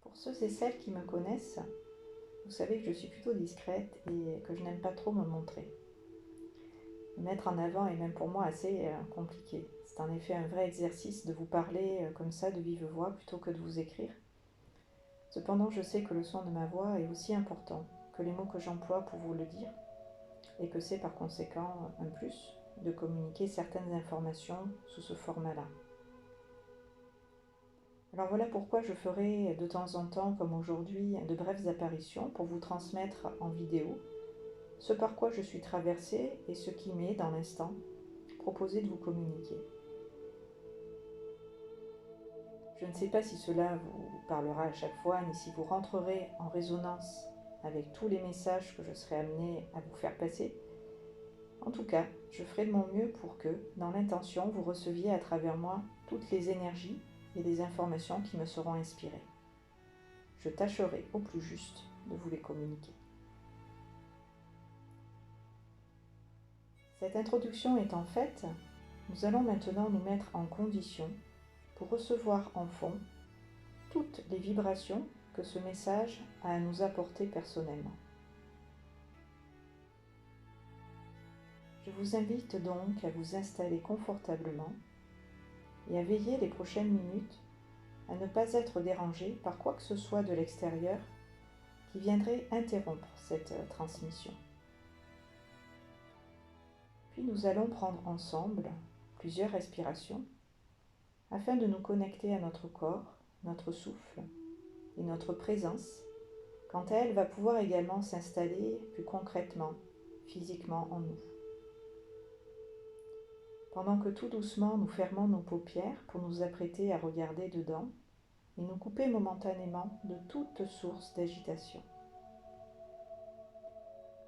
Pour ceux et celles qui me connaissent, vous savez que je suis plutôt discrète et que je n'aime pas trop me montrer. Me mettre en avant est même pour moi assez compliqué. C'est en effet un vrai exercice de vous parler comme ça de vive voix plutôt que de vous écrire. Cependant, je sais que le son de ma voix est aussi important que les mots que j'emploie pour vous le dire et que c'est par conséquent un plus de communiquer certaines informations sous ce format-là. Alors voilà pourquoi je ferai de temps en temps, comme aujourd'hui, de brèves apparitions pour vous transmettre en vidéo ce par quoi je suis traversée et ce qui m'est, dans l'instant, proposé de vous communiquer. Je ne sais pas si cela vous parlera à chaque fois, ni si vous rentrerez en résonance avec tous les messages que je serai amenée à vous faire passer. En tout cas, je ferai de mon mieux pour que, dans l'intention, vous receviez à travers moi toutes les énergies et les informations qui me seront inspirées. Je tâcherai au plus juste de vous les communiquer. Cette introduction étant faite, nous allons maintenant nous mettre en condition pour recevoir en fond toutes les vibrations que ce message a à nous apporter personnellement. Je vous invite donc à vous installer confortablement et à veiller les prochaines minutes à ne pas être dérangé par quoi que ce soit de l'extérieur qui viendrait interrompre cette transmission. Puis nous allons prendre ensemble plusieurs respirations afin de nous connecter à notre corps, notre souffle et notre présence, quand elle va pouvoir également s'installer plus concrètement, physiquement en nous. Pendant que tout doucement nous fermons nos paupières pour nous apprêter à regarder dedans et nous couper momentanément de toute source d'agitation.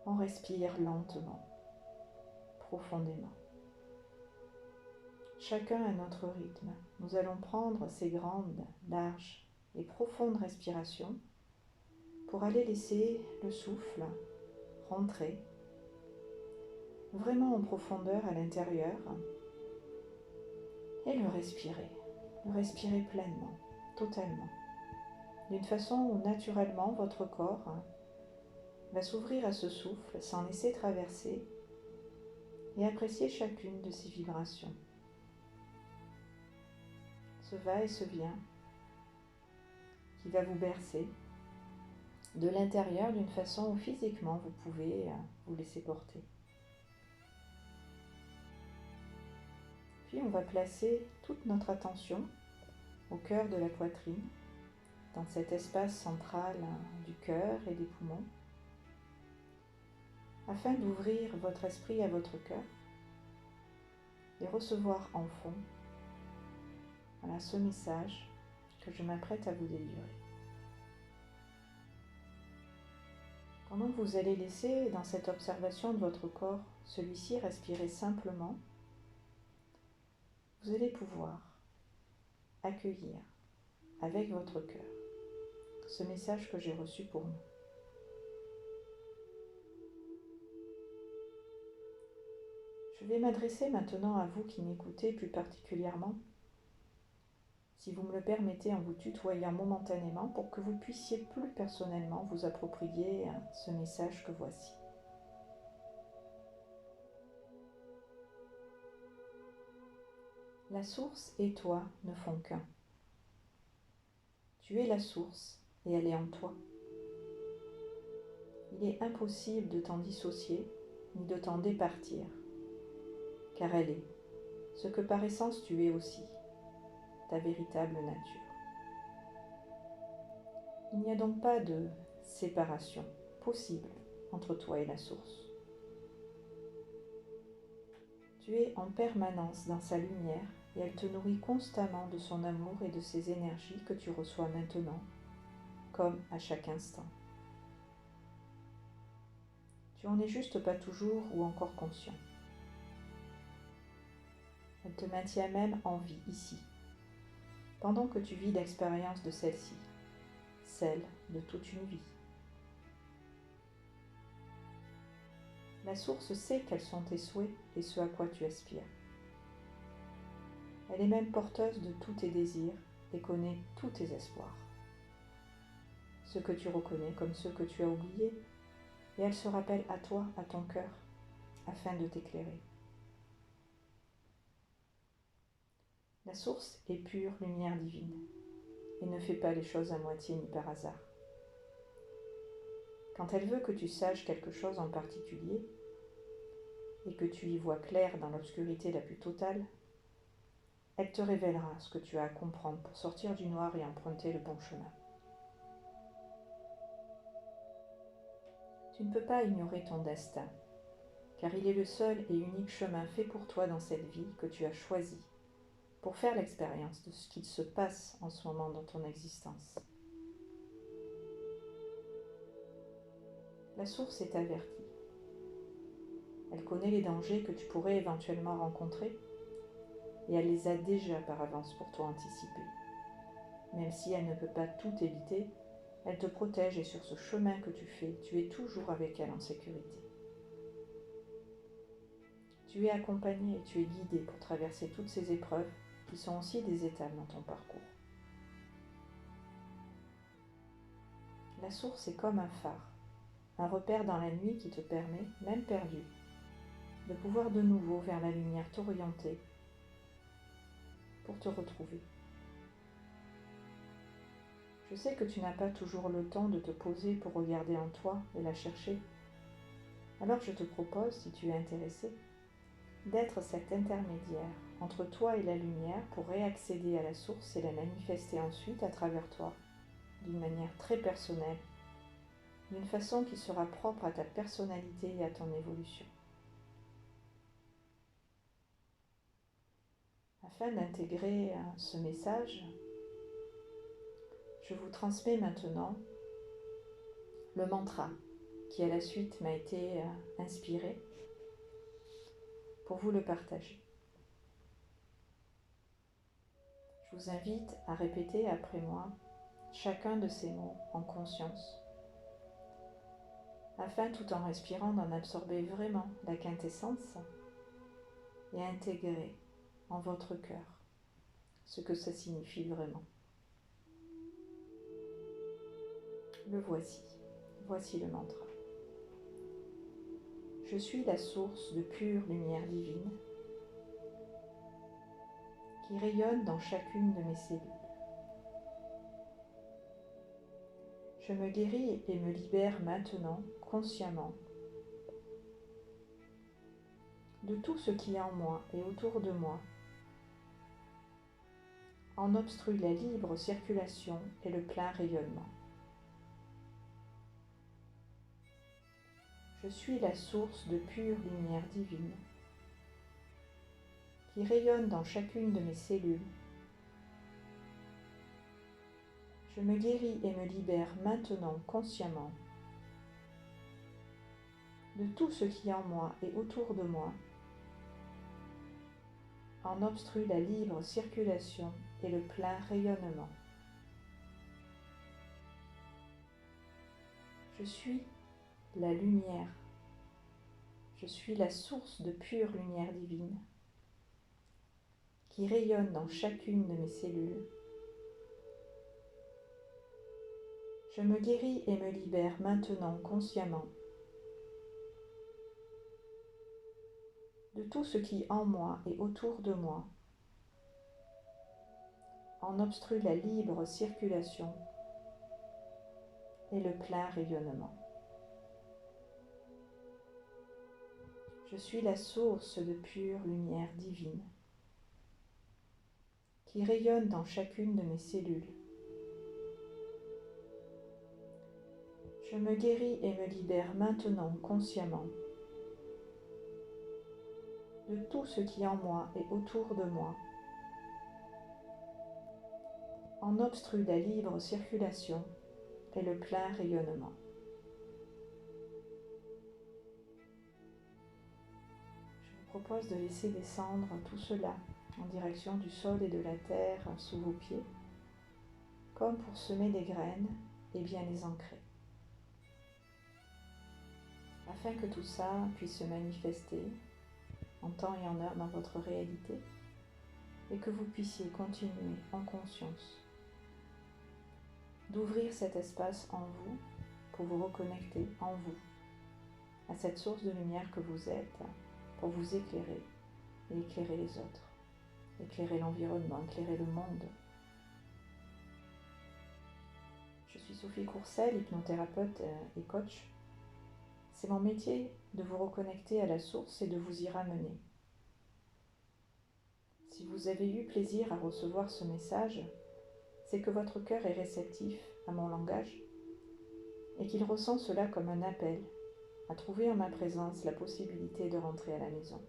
On respire lentement, profondément. Chacun à notre rythme, nous allons prendre ces grandes, larges et profondes respirations pour aller laisser le souffle rentrer vraiment en profondeur à l'intérieur et le respirer pleinement, totalement, d'une façon où naturellement votre corps va s'ouvrir à ce souffle, s'en laisser traverser et apprécier chacune de ces vibrations. Ce va et ce vient qui va vous bercer de l'intérieur d'une façon où physiquement vous pouvez vous laisser porter. Puis on va placer toute notre attention au cœur de la poitrine, dans cet espace central du cœur et des poumons, afin d'ouvrir votre esprit à votre cœur et recevoir en fond ce message que je m'apprête à vous délivrer. Pendant que vous allez laisser dans cette observation de votre corps celui-ci respirer simplement, vous allez pouvoir accueillir avec votre cœur ce message que j'ai reçu pour nous. Je vais m'adresser maintenant à vous qui m'écoutez plus particulièrement, si vous me le permettez, en vous tutoyant momentanément pour que vous puissiez plus personnellement vous approprier ce message que voici. La source et toi ne font qu'un. Tu es la source et elle est en toi. Il est impossible de t'en dissocier ni de t'en départir, car elle est ce que par essence tu es aussi, ta véritable nature. Il n'y a donc pas de séparation possible entre toi et la source. Tu es en permanence dans sa lumière et elle te nourrit constamment de son amour et de ses énergies que tu reçois maintenant, comme à chaque instant. Tu en es juste pas toujours ou encore conscient. Elle te maintient même en vie ici, pendant que tu vis l'expérience de celle-ci, celle de toute une vie. La source sait quels sont tes souhaits et ce à quoi tu aspires. Elle est même porteuse de tous tes désirs et connaît tous tes espoirs. ceux que tu reconnais comme ceux que tu as oubliés, et elles se rappellent à toi, à ton cœur, afin de t'éclairer. La source est pure lumière divine et ne fait pas les choses à moitié ni par hasard. Quand elle veut que tu saches quelque chose en particulier et que tu y vois clair dans l'obscurité la plus totale, elle te révélera ce que tu as à comprendre pour sortir du noir et emprunter le bon chemin. Tu ne peux pas ignorer ton destin, car il est le seul et unique chemin fait pour toi dans cette vie que tu as choisi pour faire l'expérience de ce qu'il se passe en ce moment dans ton existence. La source est avertie. Elle connaît les dangers que tu pourrais éventuellement rencontrer et elle les a déjà par avance pour toi anticipés. Même si elle ne peut pas tout éviter, elle te protège et sur ce chemin que tu fais, tu es toujours avec elle en sécurité. Tu es accompagné et tu es guidé pour traverser toutes ces épreuves qui sont aussi des étapes dans ton parcours. La source est comme un phare, un repère dans la nuit qui te permet, même perdu, de pouvoir de nouveau vers la lumière t'orienter pour te retrouver. Je sais que tu n'as pas toujours le temps de te poser pour regarder en toi et la chercher. Alors je te propose, si tu es intéressé, d'être cet intermédiaire entre toi et la lumière pour réaccéder à la source et la manifester ensuite à travers toi, d'une manière très personnelle, d'une façon qui sera propre à ta personnalité et à ton évolution. Afin d'intégrer ce message, je vous transmets maintenant le mantra qui à la suite m'a été inspiré pour vous le partager. Je vous invite à répéter après moi chacun de ces mots en conscience, afin tout en respirant d'en absorber vraiment la quintessence et à intégrer en votre cœur ce que ça signifie vraiment. Le voici. Voici le mantra. Je suis la source de pure lumière divine qui rayonne dans chacune de mes cellules. Je me guéris et me libère maintenant, consciemment, de tout ce qui est en moi et autour de moi en obstrue la libre circulation et le plein rayonnement. Je suis la source de pure lumière divine qui rayonne dans chacune de mes cellules. Je me guéris et me libère maintenant consciemment de tout ce qui est en moi et autour de moi en obstrue la libre circulation et le plein rayonnement. Je suis la lumière. Je suis la source de pure lumière divine qui rayonne dans chacune de mes cellules. Je me guéris et me libère maintenant consciemment de tout ce qui en moi et autour de moi en obstrue la libre circulation et le plein rayonnement. Je suis la source de pure lumière divine qui rayonne dans chacune de mes cellules. Je me guéris et me libère maintenant consciemment de tout ce qui en moi et autour de moi en obstrue la libre circulation et le plein rayonnement. Je vous propose de laisser descendre tout cela en direction du sol et de la terre sous vos pieds, comme pour semer des graines et bien les ancrer, afin que tout ça puisse se manifester en temps et en heure dans votre réalité et que vous puissiez continuer en conscience d'ouvrir cet espace en vous pour vous reconnecter en vous, à cette source de lumière que vous êtes, pour vous éclairer et éclairer les autres, éclairer l'environnement, éclairer le monde. Je suis Sophie Courcel, hypnothérapeute et coach. C'est mon métier de vous reconnecter à la source et de vous y ramener. Si vous avez eu plaisir à recevoir ce message, c'est que votre cœur est réceptif à mon langage et qu'il ressent cela comme un appel à trouver en ma présence la possibilité de rentrer à la maison.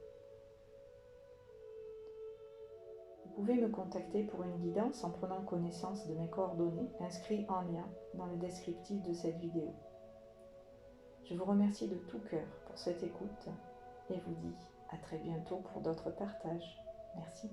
Vous pouvez me contacter pour une guidance en prenant connaissance de mes coordonnées inscrites en lien dans le descriptif de cette vidéo. Je vous remercie de tout cœur pour cette écoute et vous dis à très bientôt pour d'autres partages. Merci.